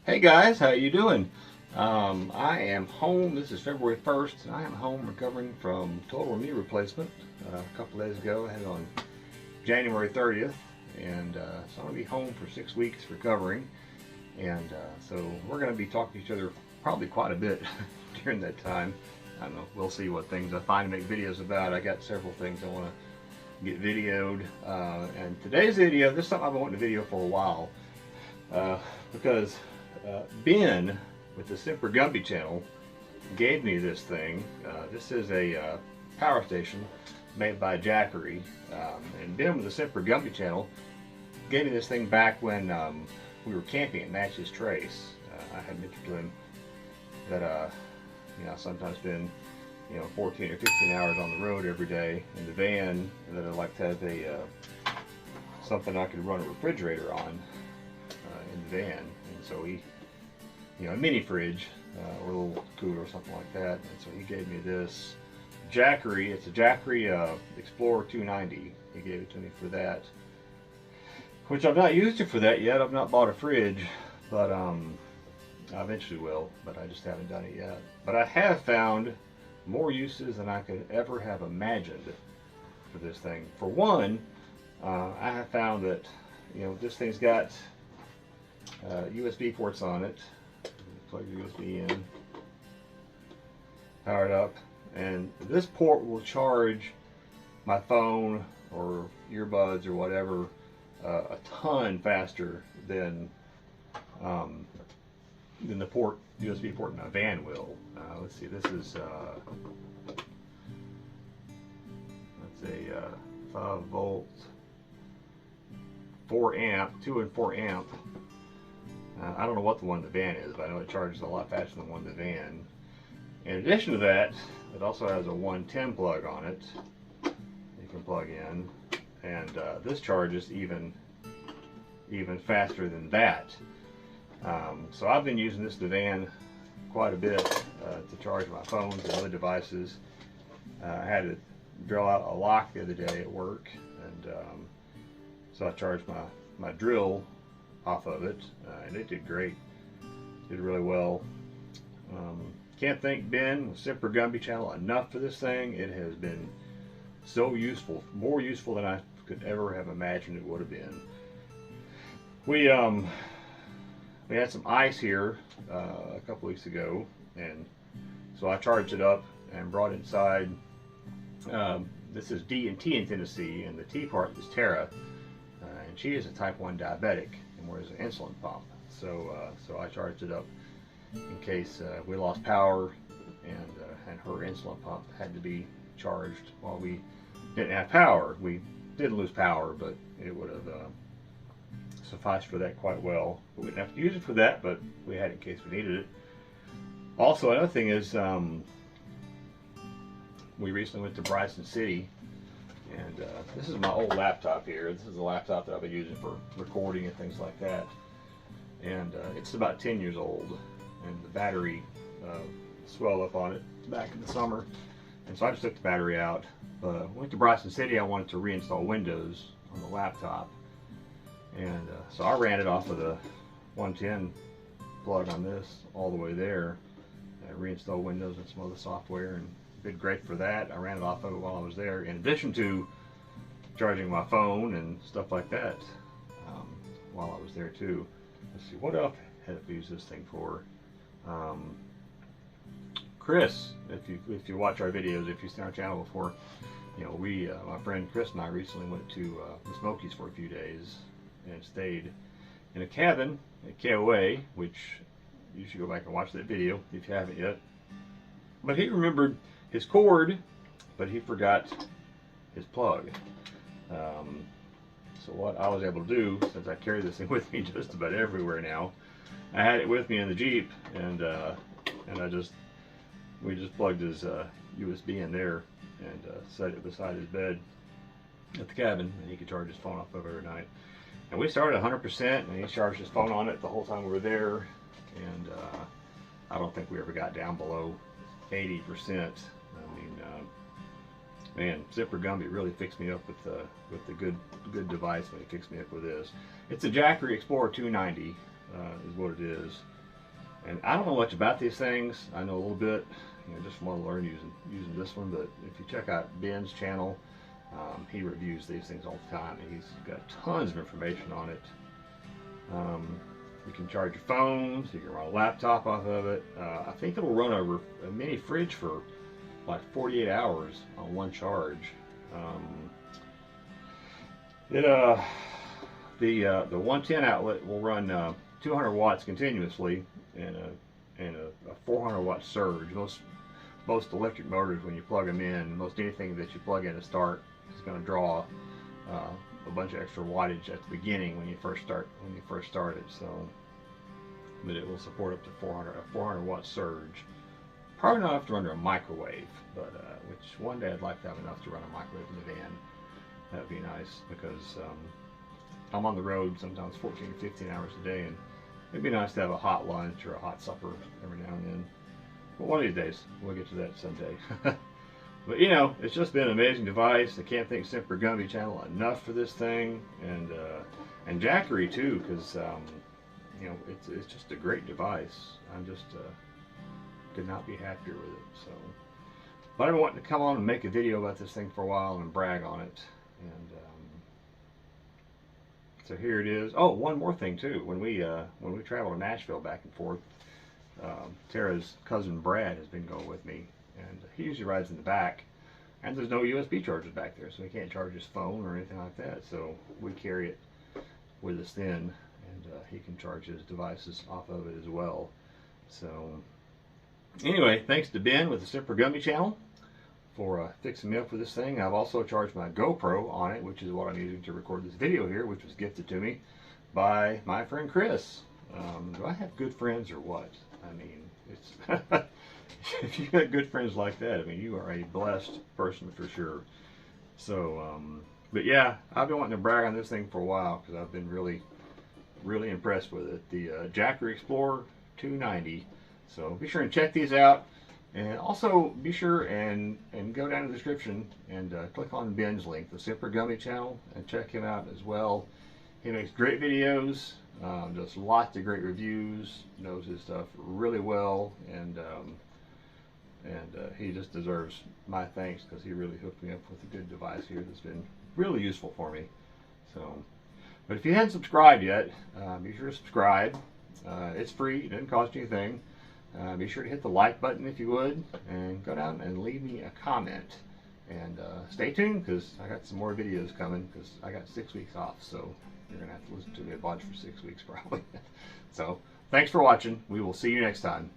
Hey guys, how you doing? I am home. This is February 1st, and I am home recovering from total knee replacement. A couple days ago, I had it on January 30th, and so I'm going to be home for 6 weeks recovering. And so we're going to be talking to each other probably quite a bit during that time. I don't know. We'll see what things I find to make videos about. I got several things I want to get videoed. And today's video, this is something I've been wanting to video for a while because Ben with the Semper Gumbie channel gave me this thing. This is a power station made by Jackery, and Ben with the Semper Gumbie channel gave me this thing back when we were camping at Natchez Trace. I had mentioned to him that I sometimes spend 14 or 15 hours on the road every day in the van, and that I'd like to have a something I could run a refrigerator on in the van. And so he, a mini fridge or a little cooler or something like that. And so he gave me this Jackery. It's a Jackery Explorer 290. He gave it to me for that, which I've not used it for that yet. I've not bought a fridge, but I eventually will, but I just haven't done it yet. But I have found more uses than I could ever have imagined for this thing. For one, I have found that this thing's got USB ports on it. Plug the USB in, power it up, and this port will charge my phone or earbuds or whatever a ton faster than the USB port in my van will. Let's see, this is that's a 5 volt, 4 amp, 2 and 4 amp. I don't know what the one in the van is, but I know it charges a lot faster than the one in the van. In addition to that, it also has a 110 plug on it you can plug in, and this charges even faster than that. So I've been using this in the van quite a bit to charge my phones and other devices. I had to drill out a lock the other day at work, and so I charged my drill off of it, and it did great. Did really well. Can't thank Ben with Semper Gumbie channel enough for this thing. It has been so useful, more useful than I could ever have imagined it would have been. We had some ice here a couple weeks ago, and so I charged it up and brought it inside. This is D and T in Tennessee, and the T part is Tara, and she is a type 1 diabetic and wears an insulin pump. So I charged it up in case we lost power, and her insulin pump had to be charged while we didn't have power. We did lose power, but it would have sufficed for that quite well. We didn't have to use it for that, but we had it in case we needed it. Also, another thing is we recently went to Bryson City, and this is my old laptop here. This is a laptop that I've been using for recording and things like that. And it's about 10 years old, and the battery swelled up on it back in the summer. And so I just took the battery out. Went to Bryson City. I wanted to reinstall Windows on the laptop. And so I ran it off of the 110 plug on this all the way there. I reinstalled Windows and some other software, and did great for that. I ran it off of it while I was there, in addition to charging my phone and stuff like that while I was there too. Let's see, what else have I used this thing for? Chris, if you watch our videos, if you've seen our channel before, my friend Chris and I recently went to the Smokies for a few days and stayed in a cabin at KOA, which you should go back and watch that video if you haven't yet. But he remembered his cord, but he forgot his plug. So what I was able to do, since I carry this thing with me just about everywhere now, I had it with me in the Jeep, and we just plugged his USB in there and set it beside his bed at the cabin, and he could charge his phone off of it every night. And we started 100%, and he charged his phone on it the whole time we were there, and I don't think we ever got down below 80%. I mean, man, Semper Gumbie really fixed me up with the good device when he fixed me up with this. It's a Jackery Explorer 290, is what it is. And I don't know much about these things. I know a little bit, just want to learn using this one. But if you check out Ben's channel, he reviews these things all the time, and he's got tons of information on it. You can charge your phones. You can run a laptop off of it. I think it'll run a mini fridge for like 48 hours on one charge. The 110 outlet will run 200 watts continuously and a 400 watt surge. Most electric motors, when you plug them in, most anything that you plug in to start is going to draw a bunch of extra wattage at the beginning when you first start it. So, but it will support up to 400 watt surge. Probably not enough to run a microwave, but which one day I'd like to have enough to run a microwave in the van. That would be nice, because I'm on the road sometimes 14 or 15 hours a day, and it'd be nice to have a hot lunch or a hot supper every now and then. But one of these days, we'll get to that someday. But it's just been an amazing device. I can't thank Semper Gumbie channel enough for this thing, and Jackery too, because it's just a great device. I'm just could not be happier with it. So, but I've been wanting to come on and make a video about this thing for a while and brag on it. And so here it is. Oh, one more thing too. When we travel to Nashville back and forth, Tara's cousin Brad has been going with me, and he usually rides in the back. And there's no USB chargers back there, so he can't charge his phone or anything like that. So we carry it with us then, and he can charge his devices off of it as well. So anyway, thanks to Ben with the Semper Gumbie channel for fixing me up with this thing. I've also charged my GoPro on it, which is what I'm using to record this video here, which was gifted to me by my friend Chris. Do I have good friends or what? I mean, it's if you got good friends like that, I mean, you are a blessed person for sure. So, but yeah, I've been wanting to brag on this thing for a while, because I've been really impressed with it. The Jackery Explorer 290. So be sure and check these out, and also be sure and go down in the description and click on Ben's link, the Semper Gumbie channel, and check him out as well. He makes great videos, does lots of great reviews, knows his stuff really well, and he just deserves my thanks, because he really hooked me up with a good device here that's been really useful for me. So, but if you haven't subscribed yet, be sure to subscribe. It's free, it doesn't cost you anything. Be sure to hit the like button if you would, and go down and leave me a comment. And stay tuned, because I got some more videos coming, because I got 6 weeks off, so you're going to have to listen to me a bunch for 6 weeks probably. So thanks for watching. We will see you next time.